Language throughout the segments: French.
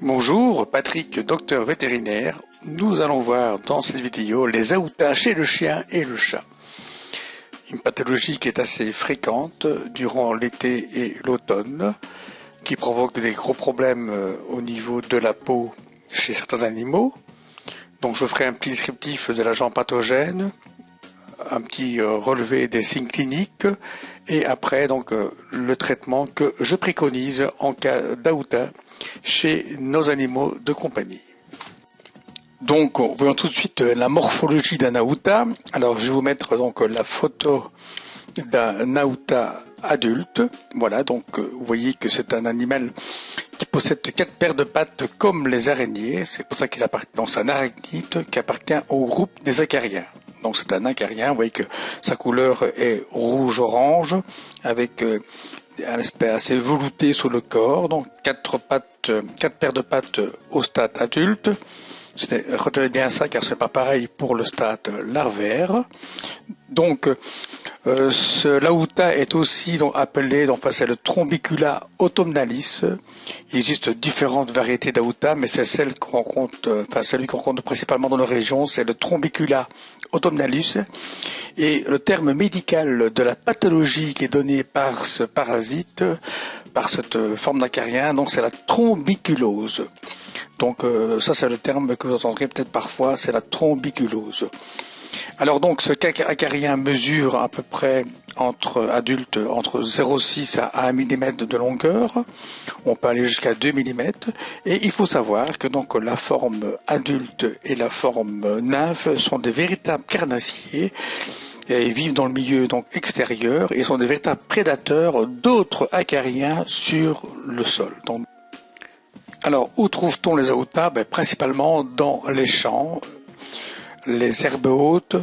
Bonjour, Patrick, docteur vétérinaire. Nous allons voir dans cette vidéo les aoutas chez le chien et le chat. Une pathologie qui est assez fréquente durant l'été et l'automne, qui provoque des gros problèmes au niveau de la peau chez certains animaux. Donc je ferai un petit descriptif de l'agent pathogène, un petit relevé des signes cliniques et après donc le traitement que je préconise en cas d'aouta chez nos animaux de compagnie. Donc voyons tout de suite la morphologie d'un aouta. Alors je vais vous mettre donc la photo d'un aouta adulte. Voilà, donc vous voyez que c'est un animal qui possède 4 paires de pattes comme les araignées. C'est pour ça qu'il appartient, donc c'est un arachnide qui appartient au groupe des acariens. Donc c'est un acarien, vous voyez que sa couleur est rouge-orange avec un aspect assez velouté sur le corps, donc 4 paires de pattes au stade adulte. Retenez bien ça car c'est pas pareil pour le stade larvaire. Donc l'aouta est aussi appelé c'est le Trombicula autumnalis. Il existe différentes variétés d'aouta, mais c'est celui qu'on rencontre principalement dans nos régions, c'est le Trombicula autumnalis. Et le terme médical de la pathologie qui est donné par ce parasite, par cette forme d'acarien, donc c'est la trombiculose. Donc ça c'est le terme que vous entendrez peut-être parfois, c'est la trombiculose. Alors donc ce acarien mesure à peu près entre adultes entre 0,6 à 1 mm de longueur. On peut aller jusqu'à 2 mm. Et il faut savoir que donc la forme adulte et la forme nymphe sont des véritables carnassiers. Et ils vivent dans le milieu donc extérieur et sont des véritables prédateurs d'autres acariens sur le sol. Donc, alors où trouve-t-on les aoutas? Principalement dans les champs, les herbes hautes,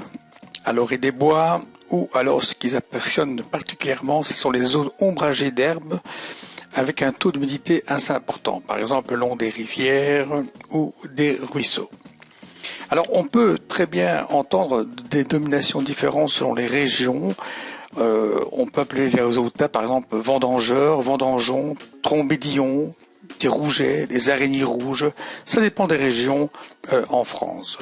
à l'orée des bois, ou alors ce qu'ils affectionnent particulièrement, ce sont les zones ombragées d'herbes avec un taux d'humidité assez important, par exemple le long des rivières ou des ruisseaux. Alors on peut très bien entendre des dominations différentes selon les régions. On peut appeler les aoutas par exemple vendangeurs, vendangeons, trombédillons, des rougets, des araignées rouges. Ça dépend des régions en France.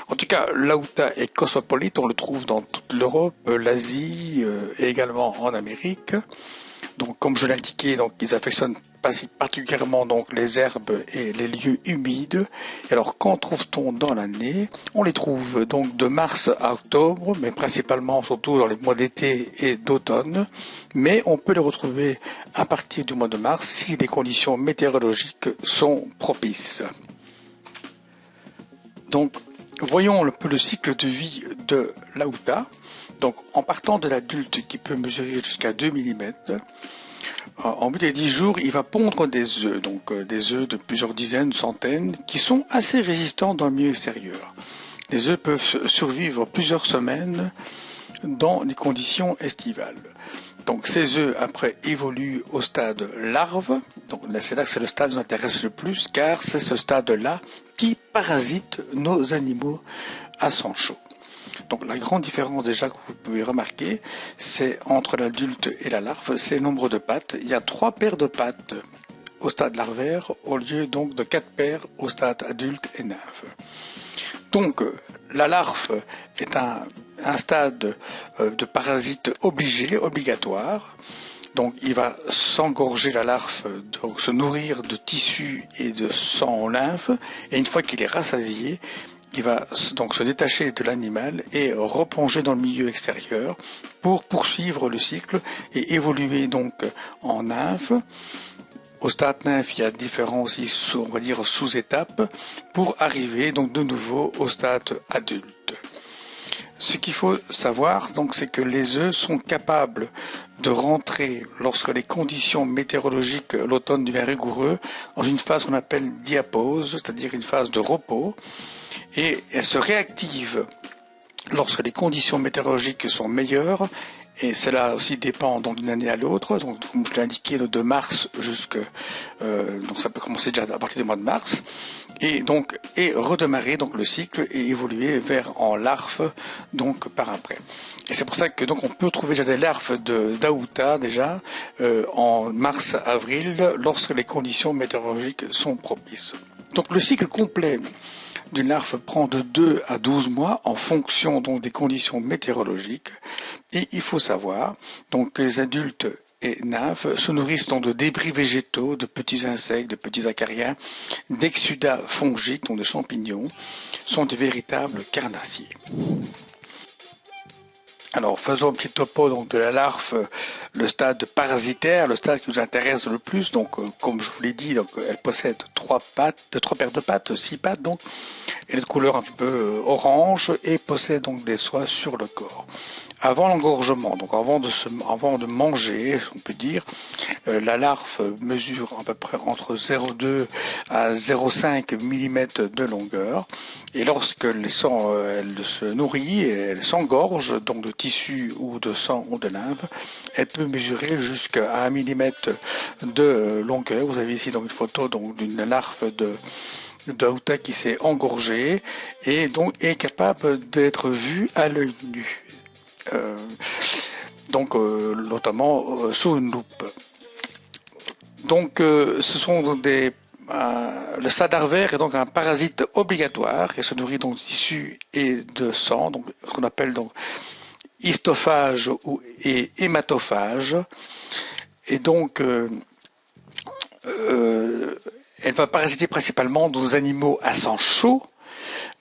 En tout cas, l'aouta est cosmopolite, on le trouve dans toute l'Europe, l'Asie et également en Amérique. Donc, comme je l'indiquais, donc ils affectionnent particulièrement donc les herbes et les lieux humides. Et alors, quand trouve-t-on dans l'année? On les trouve donc de mars à octobre, mais principalement surtout dans les mois d'été et d'automne. Mais on peut les retrouver à partir du mois de mars si les conditions météorologiques sont propices. Donc, voyons un peu le cycle de vie de l'aouta. Donc, en partant de l'adulte qui peut mesurer jusqu'à 2 mm, en bout de 10 jours, il va pondre des œufs, donc des œufs de plusieurs dizaines, centaines, qui sont assez résistants dans le milieu extérieur. Les œufs peuvent survivre plusieurs semaines dans des conditions estivales. Donc, ces œufs, après, évoluent au stade larve. Donc, c'est là que c'est le stade qui nous intéresse le plus, car c'est ce stade-là qui parasite nos animaux à sang chaud. Donc la grande différence déjà que vous pouvez remarquer, c'est entre l'adulte et la larve, c'est le nombre de pattes. Il y a 3 paires de pattes au stade larvaire, au lieu donc de 4 paires au stade adulte et nymphe. Donc la larve est un stade de parasite obligatoire. Donc il va s'engorger la larve, donc se nourrir de tissus et de sang en lymphe, et une fois qu'il est rassasié, il va donc se détacher de l'animal et replonger dans le milieu extérieur pour poursuivre le cycle et évoluer donc en nymphe. Au stade nymphe, il y a différents sous-étapes pour arriver donc de nouveau au stade adulte. Ce qu'il faut savoir, donc, c'est que les œufs sont capables de rentrer, lorsque les conditions météorologiques l'automne deviennent rigoureux, dans une phase qu'on appelle diapause, c'est-à-dire une phase de repos, et elles se réactivent lorsque les conditions météorologiques sont meilleures Et cela aussi dépend donc d'une année à l'autre. Donc, comme je l'ai indiqué, de mars donc ça peut commencer déjà à partir du mois de mars. Et redémarrer donc le cycle et évoluer vers en larves donc par après. Et c'est pour ça que donc on peut trouver déjà des larves d'Aouta déjà en mars-avril lorsque les conditions météorologiques sont propices. Donc le cycle complet d'une larve prend de 2 à 12 mois en fonction donc des conditions météorologiques. Et il faut savoir donc que les adultes et nymphes se nourrissent donc de débris végétaux, de petits insectes, de petits acariens, d'exsudats fongiques, donc des champignons, sont de véritables carnassiers. Alors, faisons un petit topo donc de la larve, le stade parasitaire, le stade qui nous intéresse le plus. Donc, comme je vous l'ai dit, donc elle possède trois paires de pattes, 6 pattes donc, et de couleur un petit peu orange et possède donc des soies sur le corps. Avant l'engorgement, donc avant de manger, on peut dire, la larve mesure à peu près entre 0,2 à 0,5 mm de longueur. Et lorsqu'elle se nourrit, elle s'engorge donc de tissu ou de sang ou de lymphe, elle peut mesurer jusqu'à 1 mm de longueur. Vous avez ici donc une photo donc d'une larve d'Aouta qui s'est engorgée et donc est capable d'être vue à l'œil nu. Notamment sous une loupe. Donc, ce sont le stade larvaire est donc un parasite obligatoire et se nourrit donc de tissu et de sang, donc ce qu'on appelle donc histophage et hématophage. Et donc, elle va parasiter principalement nos animaux à sang chaud.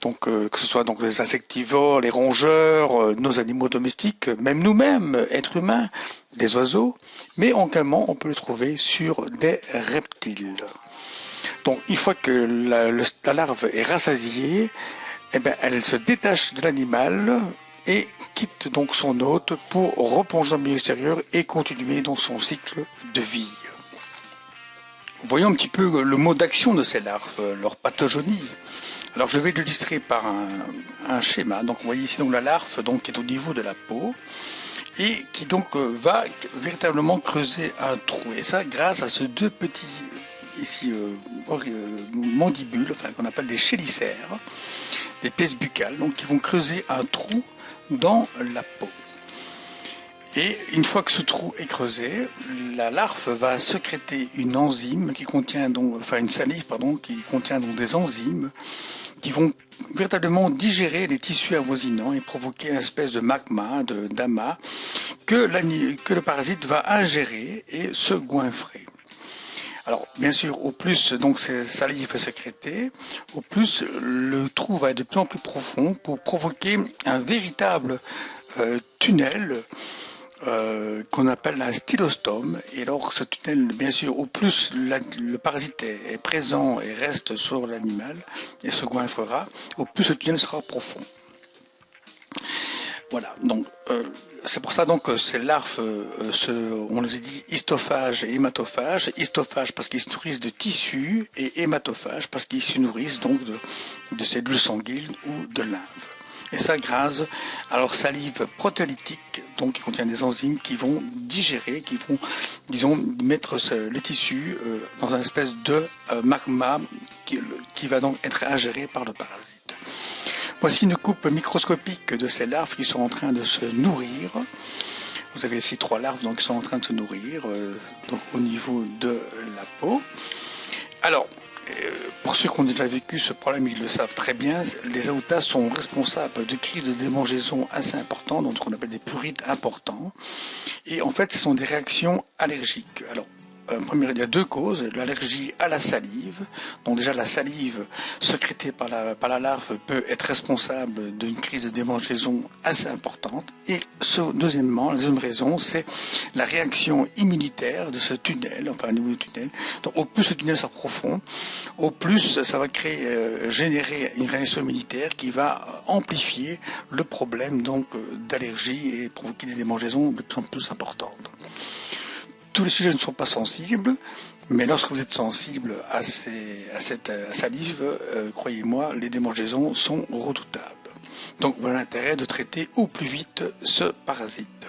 Donc, que ce soit donc les insectivores, les rongeurs, nos animaux domestiques, même nous-mêmes, êtres humains, les oiseaux, mais également on peut le trouver sur des reptiles. Donc, une fois que la larve est rassasiée, eh bien, elle se détache de l'animal et quitte donc son hôte pour replonger dans le milieu extérieur et continuer dans son cycle de vie. Voyons un petit peu le mode d'action de ces larves, leur pathogénie. Alors je vais l'illustrer par un schéma. Donc vous voyez ici donc la larve donc, qui est au niveau de la peau et qui donc va véritablement creuser un trou. Et ça grâce à ces deux petits ici mandibules, enfin qu'on appelle des chélicères, des pièces buccales, donc qui vont creuser un trou dans la peau. Et une fois que ce trou est creusé, la larve va sécréter une enzyme qui contient donc, enfin une salive pardon, qui contient donc des enzymes qui vont véritablement digérer les tissus avoisinants et provoquer une espèce de magma, d'amas, que le parasite va ingérer et se goinfrer. Alors, bien sûr, au plus donc ces salives est sécrétée, au plus le trou va être de plus en plus profond pour provoquer un véritable tunnel qu'on appelle un stylostome. Et alors ce tunnel, bien sûr, au plus le parasite est présent et reste sur l'animal et se goinfrera, au plus ce tunnel sera profond. Voilà, donc c'est pour ça donc que ces larves, on les a dit histophages et hématophages. Histophages parce qu'ils se nourrissent de tissus et hématophages parce qu'ils se nourrissent donc de cellules sanguines ou de lymphe. Et ça grâce à leur salive protéolytique, donc qui contient des enzymes qui vont digérer, qui vont, disons, mettre les tissus dans une espèce de magma qui va donc être ingéré par le parasite. Voici une coupe microscopique de ces larves qui sont en train de se nourrir. Vous avez ici 3 larves donc, qui sont en train de se nourrir donc, au niveau de la peau. Alors, pour ceux qui ont déjà vécu ce problème, ils le savent très bien, les Aoutas sont responsables de crises de démangeaison assez importantes, donc ce qu'on appelle des prurites importants. Et en fait, ce sont des réactions allergiques. Alors, il y a 2 causes, l'allergie à la salive. Donc déjà la salive sécrétée par la larve peut être responsable d'une crise de démangeaison assez importante. Et deuxièmement, la deuxième raison, c'est la réaction immunitaire de ce tunnel, enfin au niveau du tunnel. Donc au plus ce tunnel sera profond, au plus ça va générer une réaction immunitaire qui va amplifier le problème donc d'allergie et provoquer des démangeaisons de plus en plus importantes. Tous les sujets ne sont pas sensibles, mais lorsque vous êtes sensible à cette salive, croyez-moi, les démangeaisons sont redoutables. Donc voilà l'intérêt de traiter au plus vite ce parasite.